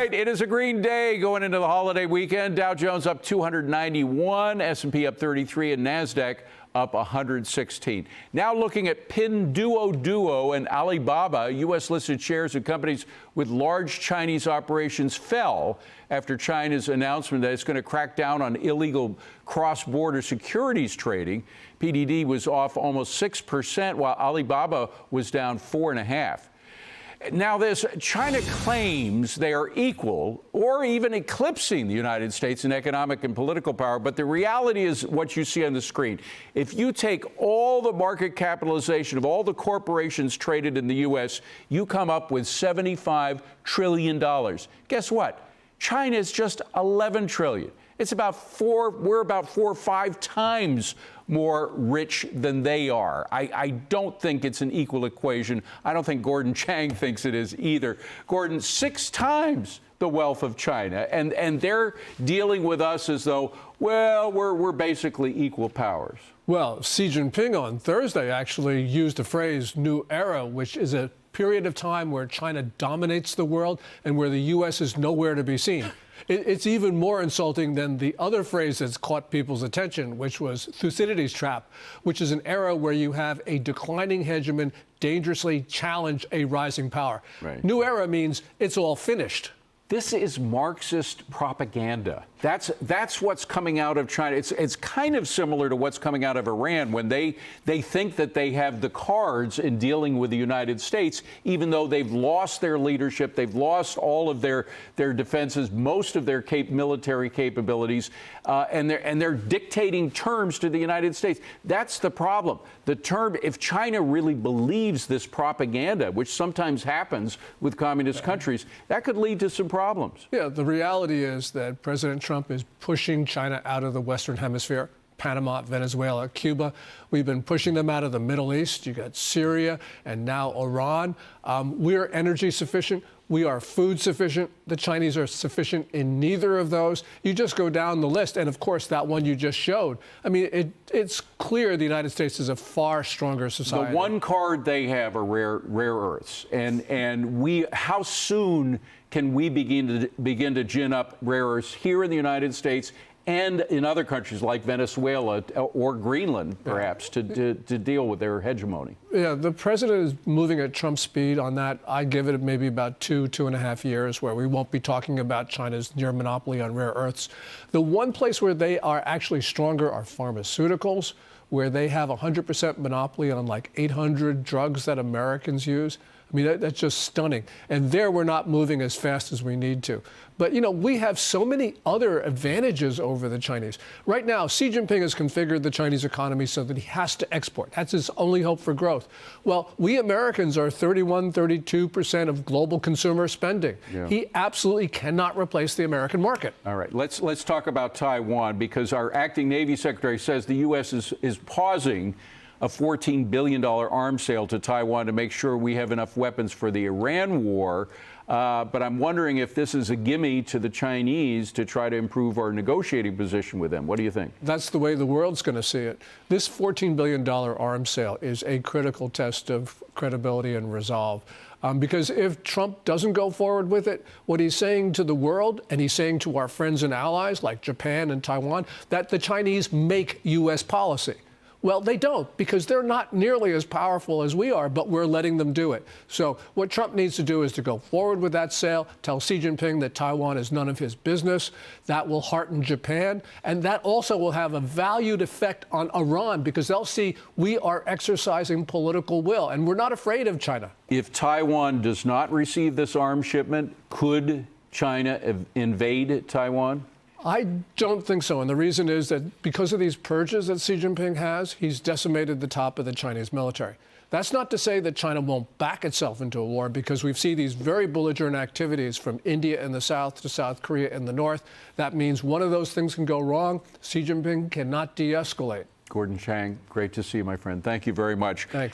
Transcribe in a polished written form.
right, it is a green day going into the holiday weekend. Dow Jones up 291, S&P up 33, and NASDAQ up 116. Now looking at Pinduoduo and Alibaba, U.S.-listed shares of companies with large Chinese operations fell after China's announcement that it's going to crack down on illegal cross-border securities trading. PDD was off almost 6%, while Alibaba was down 4.5%. Now, China claims they are equal or even eclipsing the United States in economic and political power, but the reality is what you see on the screen. If you take all the market capitalization of all the corporations traded in the U.S., you come up with $75 trillion. Guess what? China is just $11 trillion. It's we're about 4 or 5 times more rich than they are. I don't think it's an equal equation. I don't think Gordon Chang thinks it is either. Gordon, 6 times the wealth of China, and they're dealing with us as though, well, we're basically equal powers. Well, Xi Jinping on Thursday actually used the phrase new era, which is a period of time where China dominates the world and where the U.S. is nowhere to be seen. It's even more insulting than the other phrase that's caught people's attention, which was Thucydides' trap, which is an era where you have a declining hegemon dangerously challenge a rising power. Right. New era means it's all finished. This is Marxist propaganda. That's what's coming out of China. It's kind of similar to what's coming out of Iran when they think that they have the cards in dealing with the United States, even though they've lost their leadership, they've lost all of their defenses, most of their military capabilities, and they're dictating terms to the United States. That's the problem. If China really believes this propaganda, which sometimes happens with communist countries, that could lead to some problems. Yeah, the reality is that President Trump is pushing China out of the Western Hemisphere. Panama, Venezuela, Cuba. We've been pushing them out of the Middle East. You got Syria and now Iran. We're energy sufficient. We are food sufficient. The Chinese are sufficient in neither of those. You just go down the list. And of course, that one you just showed. I mean, it's clear the United States is a far stronger society. The one card they have are rare earths. And how soon can we begin to gin up rare earths here in the United States and in other countries like Venezuela or Greenland, perhaps, to deal with their hegemony? Yeah, the president is moving at Trump speed on that. I give it maybe about 2.5 years where we won't be talking about China's near monopoly on rare earths. The one place where they are actually stronger are pharmaceuticals, where they have 100% monopoly on like 800 drugs that Americans use. I mean, that's just stunning. And there we're not moving as fast as we need to. But, you know, we have so many other advantages over the Chinese. Right now, Xi Jinping has configured the Chinese economy so that he has to export. That's his only hope for growth. Well, we Americans are 32% of global consumer spending. Yeah. He absolutely cannot replace the American market. All right, let's talk about Taiwan, because our acting Navy Secretary says the U.S. is pausing a $14 billion arms sale to Taiwan to make sure we have enough weapons for the Iran war. But I'm wondering if this is a gimme to the Chinese to try to improve our negotiating position with them. What do you think? That's the way the world's going to see it. This $14 billion arms sale is a critical test of credibility and resolve. Because if Trump doesn't go forward with it, what he's saying to the world, and he's saying to our friends and allies like Japan and Taiwan, that the Chinese make U.S. policy. Well, they don't, because they're not nearly as powerful as we are, but we're letting them do it. So what Trump needs to do is to go forward with that sale, tell Xi Jinping that Taiwan is none of his business. That will hearten Japan. And that also will have a valued effect on Iran, because they'll see we are exercising political will, and we're not afraid of China. If Taiwan does not receive this arms shipment, could China invade Taiwan? I don't think so. And the reason is that because of these purges that Xi Jinping has, he's decimated the top of the Chinese military. That's not to say that China won't back itself into a war, because we've seen these very belligerent activities from India in the south to South Korea in the north. That means one of those things can go wrong. Xi Jinping cannot de-escalate. Gordon Chang, great to see you, my friend. Thank you very much. Thanks.